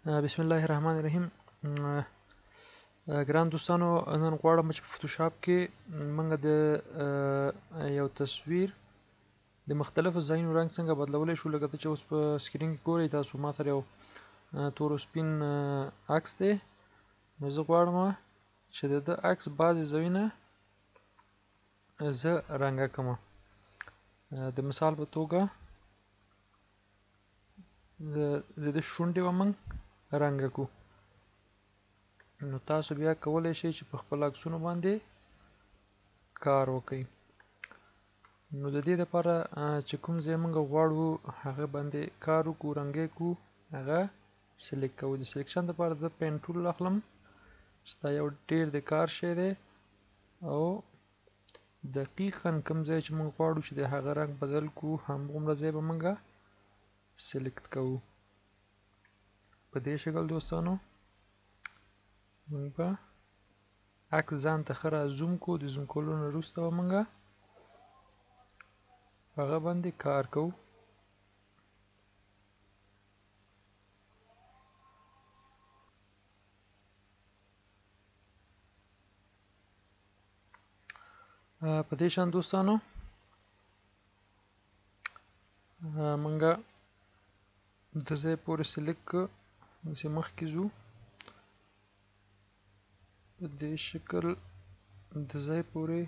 بسم الله الرحمن الرحیم. ګران دوستانو، نن غواړم چې په فوټوشاپ کې موږ د یو تصویر د مختلفو ځایونو رنګ څنګه بدلولی شو. لکه ته چې اوس په سکرین کې ګورئ، تاسو ما سره یو تور او سپین عکس دی. نو زه غواړم چې د ده عکس بعضې ځایونه زه رنګه کړم. د مثال په توګه د ده شونډې به موږ رنګه کړو. نو تاسو بیا کولی شئ چې په خپل عکسونو باندې کار وکړئ. نو د دې دپاره چې کوم ځای موږ غواړو هغه باندې کار وکړو، رنګه کړو، هغه سلیکټ کوو. د سلیکشن دپاره زه پین ټول اخلم چې دا یو ډېر د کار شی دی، او دقیقاً کوم ځای چې موږ غواړو چې د هغه رنګ بدل کړو همغومره ځای به موږ سلیکټ کوو. په دې شکل دوستانو موږ به عکس ځان ته ښه را زوم کړو. د زوم کولو نه وروسته به موږ په هغه باندې کار کوو. په دې شان دوستانو موږ د ځای پورې سلیکټ کړو، داسې مخکې ځو. په دې شکل د ځای پورې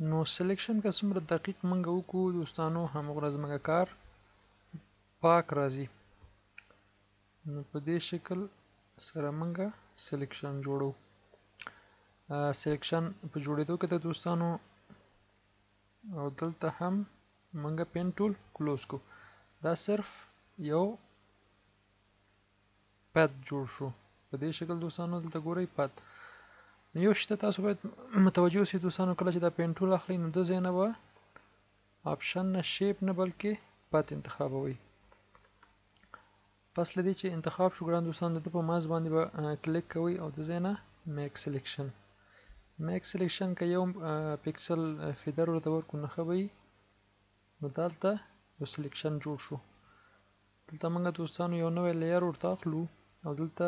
نو سلیکشن که څومره دقیق موږ وکړو دوستانو همغومره زموږ کار پاک راځي. نو په دې شکل سره موږ سلیکشن جوړو. سلیکشن په جوړېدو کې د دوستانو او دلته هم موږ پین ټول کلوز کو. دا صرف یو پد جوړ شو. په دې شکل دوستانو دلته ګورئ پد. یو شي ته تاسو باید متوجه اوسئ دوستانو، کله چې دا پین ټول اخلئ نو د ځای نه به آپشن نه شیپ نه بلکې پد انتخابوئ. پس له دې چې انتخاب شو ګران دوستان، د ده په ماوس باندې به کلیک کوئ او د ځای نه میک سلیکشن. میک سلیکشن که یو پکسل فیدر ورته ورکړو نو ښه به وي. نو دلته یو سلیکشن جوړ شو. دلته موږ دوستانو یو نوی لیر ورته اخلو او دلته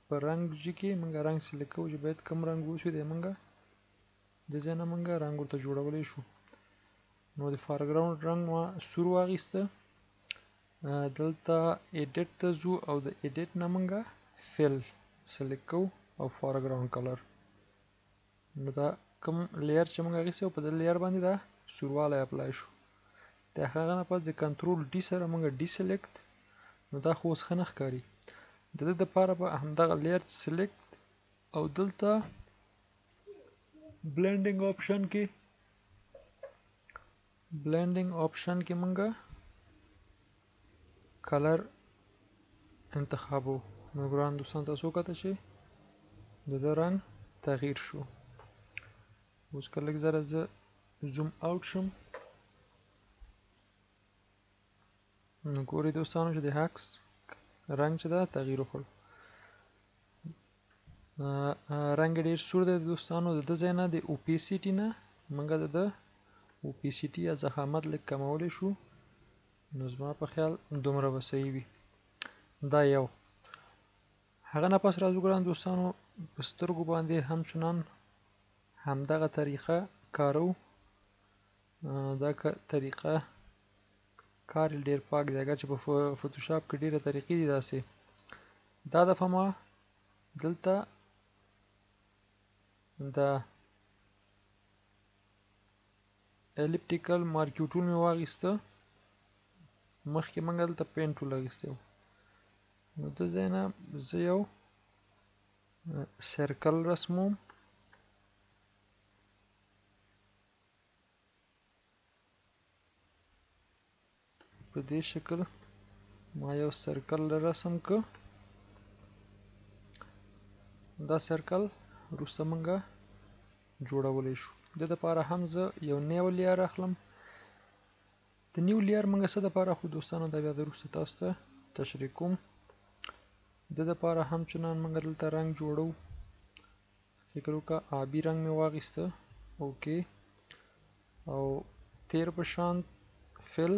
په رنګ جي کې موږ رنګ سلیکټ کوو چې باید کوم رنګ وشي. دی موږ د ځای نه موږ رنګ ورته جوړولی شو. نو د فارګراوند رنګ ما سور واخیسته. دلته ایډیټ ته ځو او د ایډیټ نه موږ فیل سلیکټ کوو او فارګراوند کلر. نو دا کوم لیر چې موږ اخیستی و په دې لیر باندې دا سوروالی اپلای شو. د هغه نه پس د کنټرول ډي سره موږ ډي سلیکټ. نو دا خو اوس ښه نه ښکاري. د دې دپاره به همدغه لیر سلیکټ او دلته بلینډینګ آپشن کې موږ کلر انتخابو. نو ګران دوستان تاسو وکته چې د ده رنګ تغییر شو. اوس که لږ ذره زه زوم اوټ شم نو ګورئ دوستانو چې د عکس رنګ چې ده تغییر وکړ. رنګ ډېر سور دی دوستانو. د ده ځای نه د اوپیسیټي نه موږ د ده اوپیسیټي یا ضخامت لږ کمولی شو. نو زما په خیال دومره به صحیح وي. دا یو. هغه نه پس راځو ګران دوستانو په سترګو باندې همچنان همدغه طریقه کاروو. دا طریقه کار یې ډېر پاک دی، اگر چې په فوټوشاپ کې ډېره طریقې دي داسې. دا دفعه ما دلته د الیپټیکل مارکیو ټول مې واخیسته. مخکې موږ دلته پین ټول اخیستی و. نو د ځای نه زه یو سرکل رسموم. په دې شکل ما یو سرکل رسم که. دا سرکل وروسته موږ جوړولی شو. د دپاره هم زه یو نیو لیر اخلم. د نیو لیر موږ څه دپاره اخلو دوستانو، دا بیا د وروسته تاسو ته تشریح کوم. د دپاره همچنان موږ دلته رنګ جوړو. فکر وکړه آبي رنګ مې واغیسته اوکې او تیر په شان فل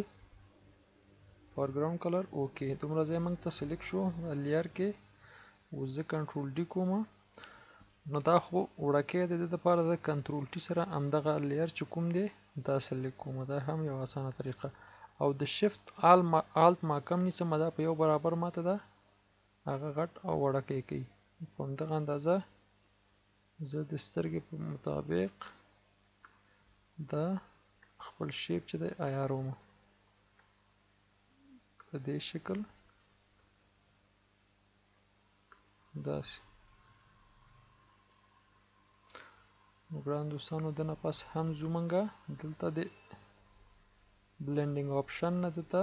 فورګراوند کلر اوکې دومره ځای موږ ته سلیکټ شو لیر کې اوس زه کنټرول ډي کوم نو دا خو وړکی دی د دپاره د کنټرول ټي سره همدغه لیر چې کوم دی دا سلیکټ کوم دا هم یو اسانه طریقه او د شفت آلت ما کم نیسم دا په یو برابر ماته ده هغه غټ او وړکی کوي په همدغه اندازه زه د سترګې په مطابق دا خپل شیپ چې دی عیاروم په دې شکل داسې نو ګران دوستانو دنه پس هم ځو موږ دلته د بلنډینګ آپشن نه دلته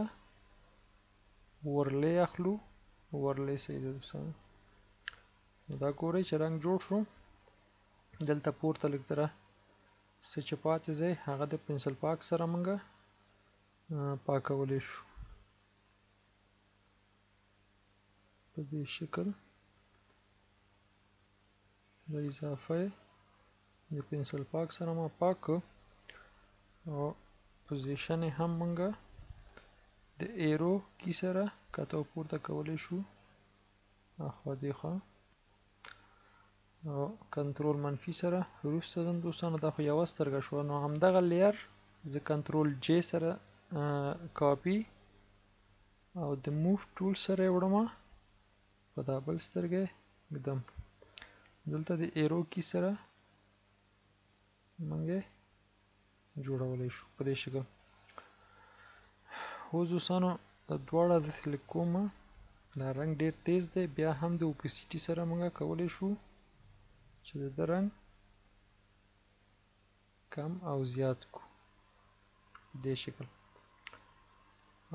ورلی اخلو ورلی صحیح ده دوستانو نو دا ګورئ چې رنګ جوړ شو دلته پورته لږ تره څه چې پاتې ځای هغه د پنسل پاک سره موږ پاکولی شو په دې شکل د اضافه د پنسل پاک سره ما پاک او پوزیشن هم موږ د ایرو کی سره کته او پورته کولی شو اخوا دیخوا او کنټرول منفي سره وروسته ځم دوستانو دا خو یوه سترګه شوه نو همدغه لیر زه کنټرول جې سره کاپي او د موف ټول سره یې وړم په دا بل سترګه یې ږدم دلته د ایرو کی سره موږ یې جوړولی شو په دې شکل اوس دوستانو د دواړه زه سلیکټ کوم دا رنګ ډیر تیز دی بیا هم د اوپیسیټي سره موږ کولی شو چې د رنګ کم او زیات کو په دې شکل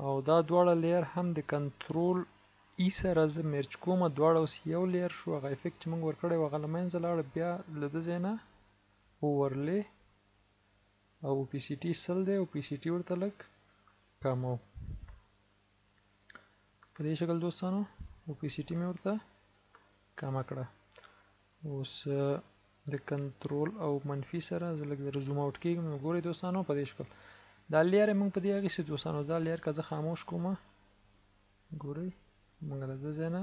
او دا دواړه لیر هم د کنټرول ای سره زه مرچ کوم دواړه اوس یو لیر شو هغه افیکټ چې موږ ورکړی و هغه له منځه لاړ بیا له ده ځای نه اوورلی او اوپیسیټي 100 دی اوپیسیټي ورته لږ کمو په دې شکل دوستانو اوپیسیټي مې ورته کمه کړه اوس د کنټرول او منفي سره زه لږ در زوم اوټ کېږم نو ګورئ دوستانو په دې شکل دا لیر یې موږ په دې اخیستې دوستانو دا لیر که زه خاموش کوم ګورئ موږ له ده ځای نه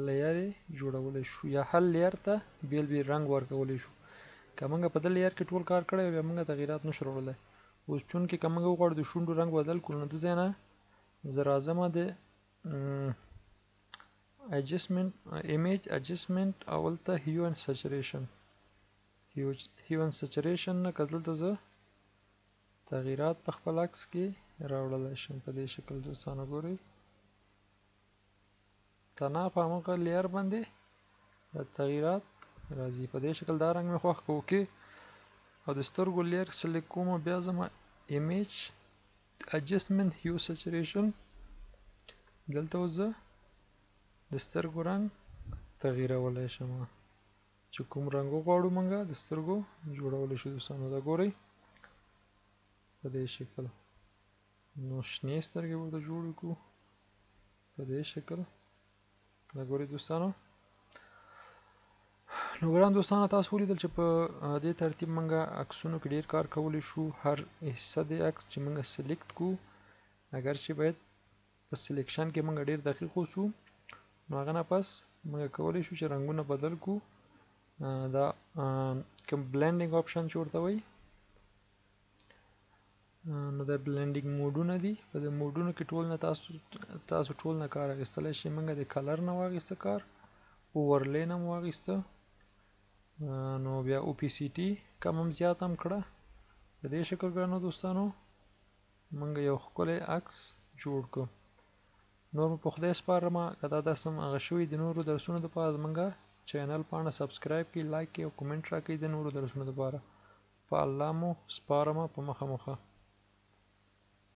لیر یې جوړولی شو یا هر لیر ته بیل بیل رنګ ورکولی شو که موږ په دې لیر کې ټول کار کړی بیا موږ تغیرات نشو راوړلی اوس چونکې که موږ وغواړو د شونډو رنګ بدل کړو نو د ځای نه زه راځم د ایمیج اجسټمنټ او هلته هیو اینډ سچریشن هیو اینډ سچریشن نه که دلته زه تغیرات په خپل عکس کې راوړلی شم په دې شکل دوستانو ګورئ تنها په همغه لیر باندې د تغیرات راځي په دې شکل دا رنګ مې خوښ که اوکې او د سترګو لیر سلیکټ کوم بیا ځم ایمیج اجسټمنټ هیو سچریشن دلته اوس زه د سترګو رنګ تغییرولی شم چې کوم رنګ وغواړو موږ د سترګو جوړولی شو دوستانو دا ګورئ په دې شکل نو شنې سترګې ورته جوړې کړو په دې شکل دا ګورئ دوستانو نو ګران دوستانو تاسو ولیدل چې په دې ترتیب موږ عکسونو کې ډیر کار کولی شو هر حصه د عکس چې موږ سلیکټ کو اگر چې باید په سلیکشن کې موږ ډیر دقیق اوسو نو هغه نه پس موږ کولی شو چې رنګونه بدل کو دا کوم بلنډینګ آپشن چې ورته وایي نو د بلنډینګ موډونه دي په دې موډونو کې ټول نه تاسو ټول نه کار اخیستلی شئ موږ د کلر نه واخیسته کار اوورلی نه مو واخیسته نو بیا اوپیسیټي کم هم زیات هم کړه په دې شکل ګرانو دوستانو موږ یو ښکلی عکس جوړ کړو نور مو په خدای سپارمه که دا درس هم هغه شوي د نورو درسونو دپاره زموږ چینل پاڼه سبسکرایب کړئ لایک کړئ او کومنټ راکړئ د نورو درسونو دپاره په الله مو سپارمه په مخه